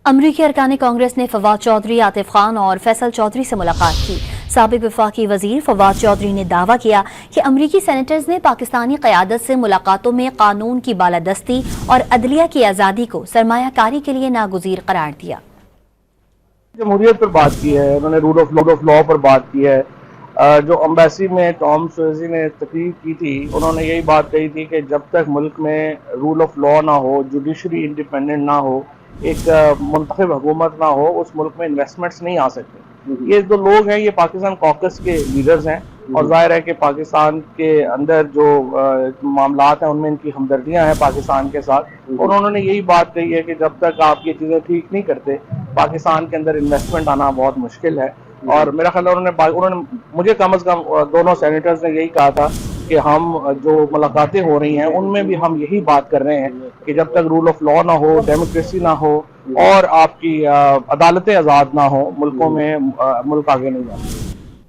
अमरीकी अरकान कांग्रेस ने फवाद चौधरी, आतिफ खान और फैसल चौधरी से मुलाकात की। साबिक वफाकी वजीर फवाद चौधरी ने दावा किया कि अमरीकी सेनेटर्स ने पाकिस्तानी क़यादत से मुलाकातों में कानून की बालादस्ती और अदलिया की आज़ादी को सरमायाकारी के लिए नागुज़ीर करार दिया। जमहूरियत पर बात की है, उन्होंने रूल ऑफ लॉ पर बात की है। जो अम्बेसी में टॉम स्वेजी ने तकरीर की थी, उन्होंने यही बात कही थी कि जब तक मुल्क में रूल ऑफ लॉ ना हो, जुडिशरी इंडिपेंडेंट ना हो, एक मुंतखब हुकूमत ना हो, उस मुल्क में इन्वेस्टमेंट्स नहीं आ सकते। ये जो लोग हैं ये पाकिस्तान कॉकस के लीडर्स हैं और जाहिर है कि पाकिस्तान के अंदर जो मामलात हैं उनमें इनकी हमदर्दियां हैं पाकिस्तान के साथ। और उन्होंने यही बात कही है कि जब तक आप ये चीज़ें ठीक नहीं करते, पाकिस्तान के अंदर इन्वेस्टमेंट आना बहुत मुश्किल है। और मेरा ख्याल है उन्होंने मुझे कम अज़ कम दोनों सेनेटर्स ने यही कहा था कि हम जो मुलाकातें हो रही हैं उनमें भी हम यही बात कर रहे हैं कि जब तक रूल ऑफ लॉ ना हो, डेमोक्रेसी ना हो और आपकी अदालतें आज़ाद ना हो, मुल्कों में मुल्क आगे नहीं जाता।